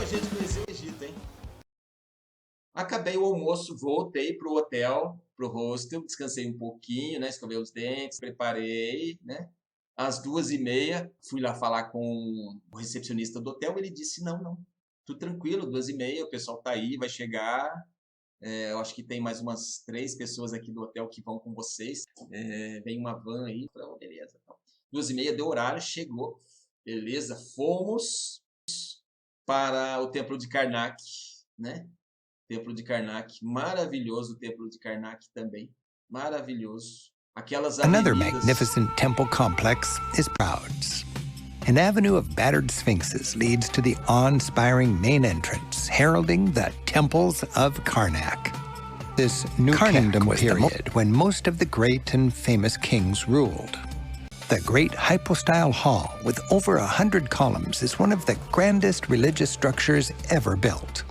gente conhecer o Egito, hein? Acabei o almoço, voltei pro hotel, pro hostel, descansei um pouquinho, né? Escovei os dentes, preparei, né? Às 2h30, fui lá falar com o recepcionista do hotel, ele disse, não, tudo tranquilo, 2h30, o pessoal tá aí, vai chegar. Eu acho que tem mais umas 3 pessoas aqui do hotel que vão com vocês. Vem uma van aí, falei, oh, beleza. 2h30 deu horário, chegou, beleza, fomos para o Templo de Karnak, né? Templo de Karnak, maravilhoso o Templo de Karnak também, maravilhoso. Aquelas Another avenidas. magnificent temple complex is Prouds. An avenue of battered sphinxes leads to the awe-inspiring main entrance, heralding the Temples of Karnak. This New Kingdom was period when most of the great and famous kings ruled. The Great Hypostyle Hall, with over 100 columns, is one of the grandest religious structures ever built.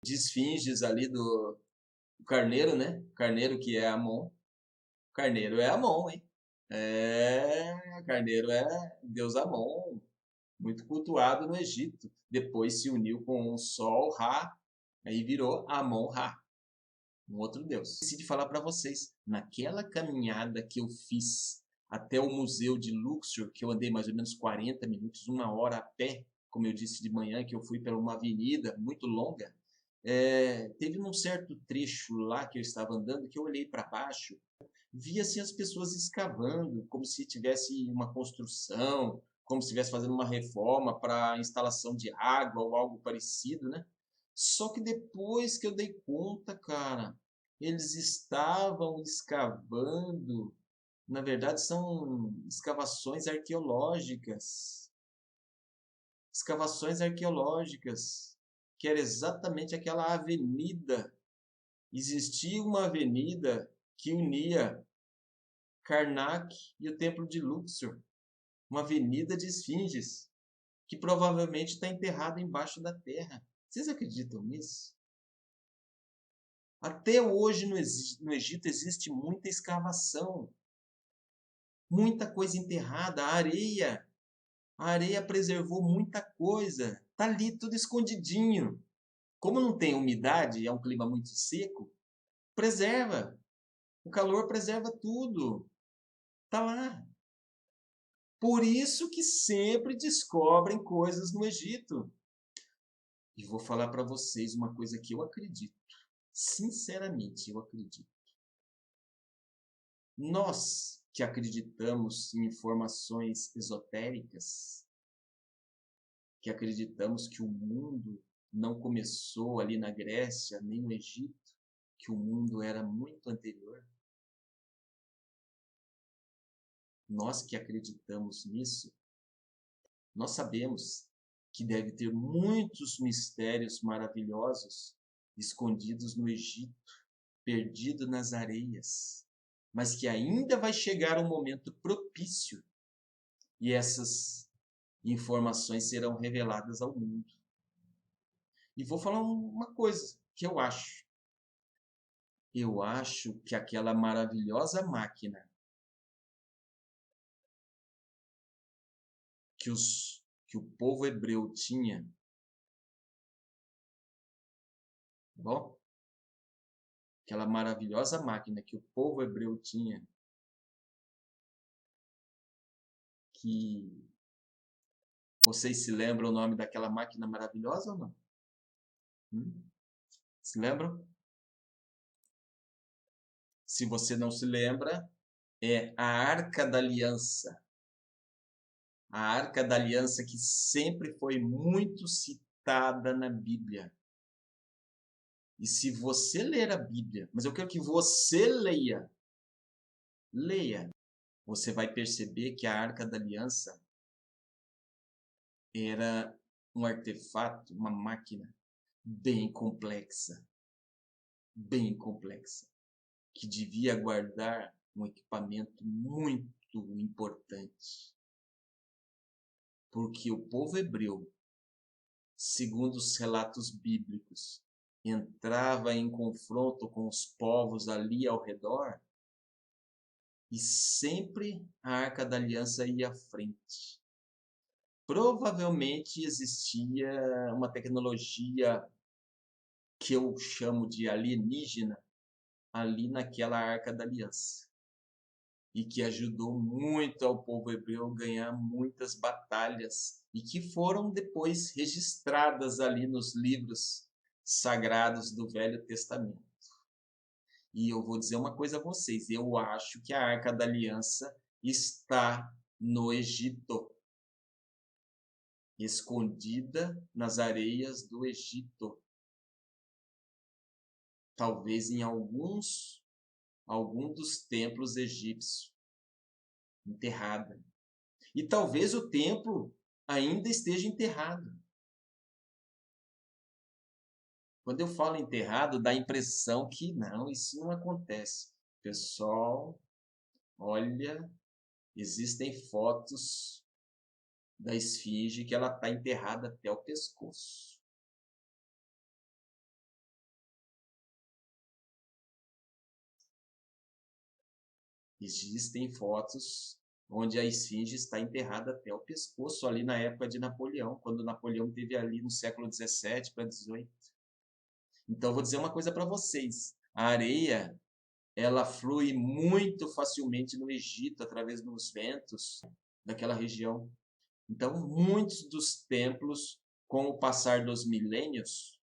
De esfinges ali do carneiro, né? Carneiro que é Amon. Carneiro é Amon, hein? Carneiro é Deus Amon, muito cultuado no Egito. Depois se uniu com o Sol, Ra, aí virou Amon-Ra, um outro deus. Decidi falar para vocês, naquela caminhada que eu fiz até o Museu de Luxor, que eu andei mais ou menos 40 minutos, 1 hora a pé, como eu disse de manhã, que eu fui por uma avenida muito longa, teve um certo trecho lá que eu estava andando, que eu olhei para baixo, via-se as pessoas escavando, como se tivesse uma construção, como se estivesse fazendo uma reforma para instalação de água ou algo parecido, né? Só que depois que eu dei conta, cara, eles estavam escavando, na verdade são escavações arqueológicas. Escavações arqueológicas, que era exatamente aquela avenida. Existia uma avenida que unia Karnak e o Templo de Luxor, uma avenida de esfinges, que provavelmente está enterrada embaixo da terra. Vocês acreditam nisso? Até hoje no Egito existe muita escavação, muita coisa enterrada, a areia preservou muita coisa, está ali tudo escondidinho. Como não tem umidade, é um clima muito seco, preserva. O calor preserva tudo. Está lá. Por isso que sempre descobrem coisas no Egito. E vou falar para vocês uma coisa que eu acredito. Sinceramente, eu acredito. Nós que acreditamos em informações esotéricas, que acreditamos que o mundo não começou ali na Grécia, nem no Egito, que o mundo era muito anterior. Nós que acreditamos nisso, nós sabemos que deve ter muitos mistérios maravilhosos escondidos no Egito, perdidos nas areias, mas que ainda vai chegar um momento propício e essas informações serão reveladas ao mundo. E vou falar uma coisa que eu acho. Eu acho que aquela maravilhosa máquina que o povo hebreu tinha, tá bom? Aquela maravilhosa máquina que o povo hebreu tinha, que vocês se lembram o nome daquela máquina maravilhosa ou não? Se lembram? Se você não se lembra, é a Arca da Aliança. A Arca da Aliança que sempre foi muito citada na Bíblia. E se você ler a Bíblia, mas eu quero que você leia, você vai perceber que a Arca da Aliança era um artefato, uma máquina bem complexa, que devia guardar um equipamento muito importante. Porque o povo hebreu, segundo os relatos bíblicos, entrava em confronto com os povos ali ao redor e sempre a Arca da Aliança ia à frente. provavelmente existia uma tecnologia que eu chamo de alienígena ali naquela Arca da Aliança e que ajudou muito ao povo hebreu ganhar muitas batalhas e que foram depois registradas ali nos livros sagrados do Velho Testamento. E eu vou dizer uma coisa a vocês, eu acho que a Arca da Aliança está no Egito, escondida nas areias do Egito. Talvez em algum dos templos egípcios, enterrada. E talvez o templo ainda esteja enterrado. Quando eu falo enterrado, dá a impressão que não, isso não acontece. Pessoal, olha, existem fotos da esfinge que ela está enterrada até o pescoço. Existem fotos onde a esfinge está enterrada até o pescoço, ali na época de Napoleão, quando Napoleão teve ali no século 17 para 18. Então, eu vou dizer uma coisa para vocês. A areia, ela flui muito facilmente no Egito, através dos ventos daquela região. Então, muitos dos templos, com o passar dos milênios,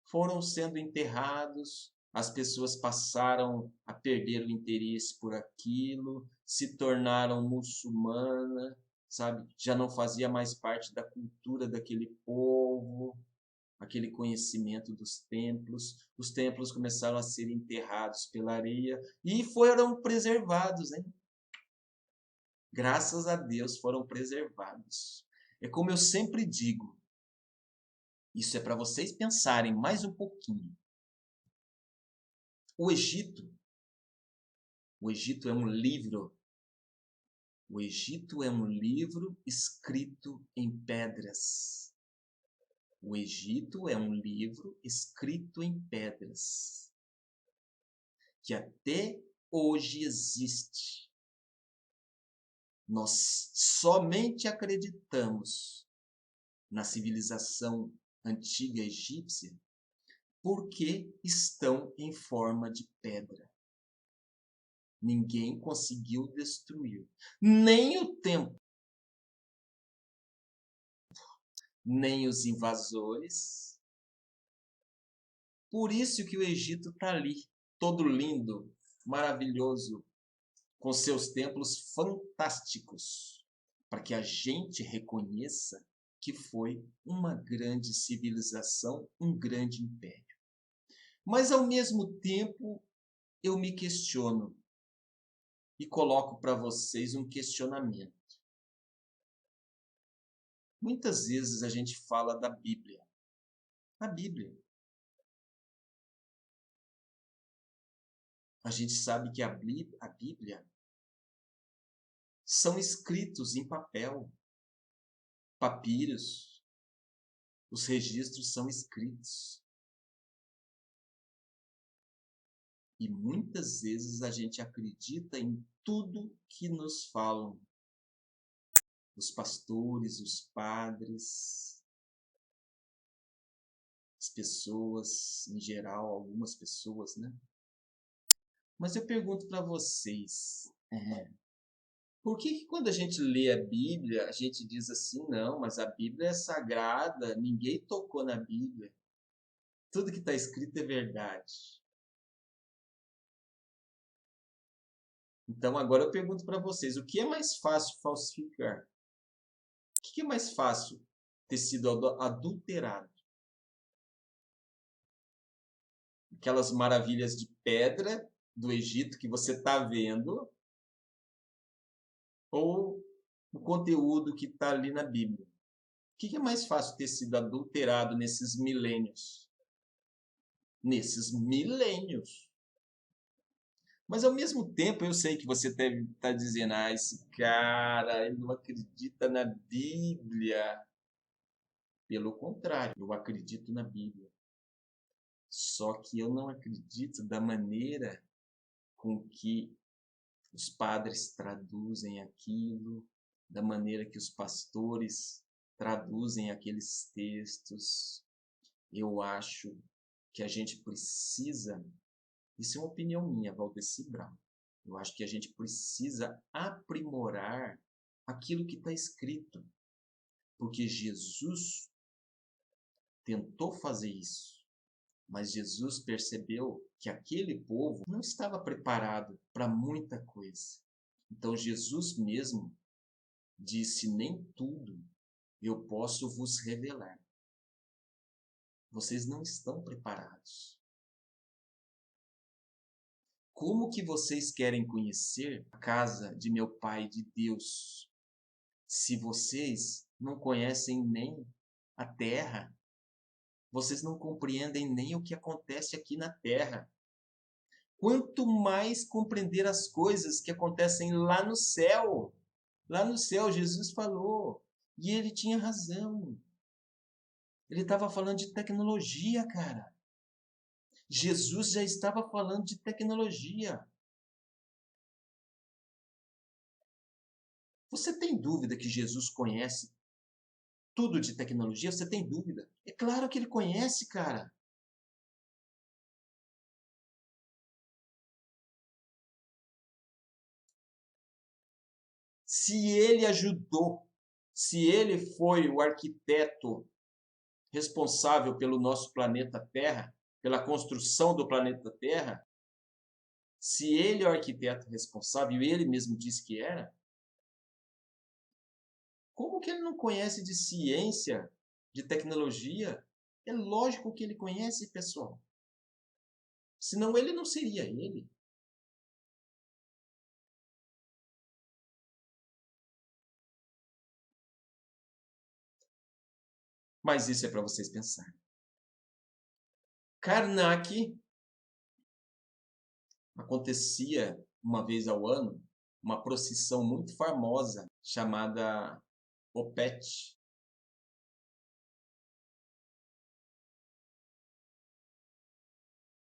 foram sendo enterrados, as pessoas passaram a perder o interesse por aquilo, se tornaram muçulmanas, sabe? Já não fazia mais parte da cultura daquele povo, aquele conhecimento dos templos. Os templos começaram a ser enterrados pela areia e foram preservados, hein? Graças a Deus foram preservados. É como eu sempre digo, isso é para vocês pensarem mais um pouquinho. O Egito é um livro. O Egito é um livro escrito em pedras. O Egito é um livro escrito em pedras, que até hoje existe. Nós somente acreditamos na civilização antiga egípcia porque estão em forma de pedra. Ninguém conseguiu destruir. Nem o tempo, nem os invasores. Por isso que o Egito está ali, todo lindo, maravilhoso, com seus templos fantásticos, para que a gente reconheça que foi uma grande civilização, um grande império. Mas, ao mesmo tempo, eu me questiono e coloco para vocês um questionamento. Muitas vezes a gente fala da Bíblia. A Bíblia. A gente sabe que a Bíblia são escritos em papel, papiros. Os registros são escritos. E muitas vezes a gente acredita em tudo que nos falam. Os pastores, os padres, as pessoas em geral, algumas pessoas, né? Mas eu pergunto para vocês, por que quando a gente lê a Bíblia, a gente diz assim, não, mas a Bíblia é sagrada, ninguém tocou na Bíblia. Tudo que está escrito é verdade. Então agora eu pergunto para vocês, o que é mais fácil falsificar? O que é mais fácil ter sido adulterado? Aquelas maravilhas de pedra do Egito que você está vendo, ou o conteúdo que está ali na Bíblia? O que é mais fácil ter sido adulterado nesses milênios? Nesses milênios. Mas, ao mesmo tempo, eu sei que você deve estar dizendo, esse cara, ele não acredita na Bíblia. Pelo contrário, eu acredito na Bíblia. Só que eu não acredito da maneira com que os padres traduzem aquilo, da maneira que os pastores traduzem aqueles textos. Eu acho que a gente precisa, isso é uma opinião minha, Valdeci Brown, eu acho que a gente precisa aprimorar aquilo que está escrito, porque Jesus tentou fazer isso, mas Jesus percebeu que aquele povo não estava preparado para muita coisa. Então Jesus mesmo disse: nem tudo eu posso vos revelar. Vocês não estão preparados. Como que vocês querem conhecer a casa de meu Pai, de Deus, se vocês não conhecem nem a terra? Vocês não compreendem nem o que acontece aqui na terra. Quanto mais compreender as coisas que acontecem lá no céu. Lá no céu, Jesus falou. E ele tinha razão. Ele estava falando de tecnologia, cara. Jesus já estava falando de tecnologia. Você tem dúvida que Jesus conhece tudo de tecnologia? Você tem dúvida? É claro que ele conhece, cara. Se ele ajudou, se ele foi o arquiteto responsável pelo nosso planeta Terra, pela construção do planeta Terra, se ele é o arquiteto responsável, e ele mesmo disse que era, como que ele não conhece de ciência, de tecnologia? É lógico que ele conhece, pessoal. Senão ele não seria ele. Mas isso é para vocês pensarem. Karnak acontecia uma vez ao ano uma procissão muito famosa chamada Opet.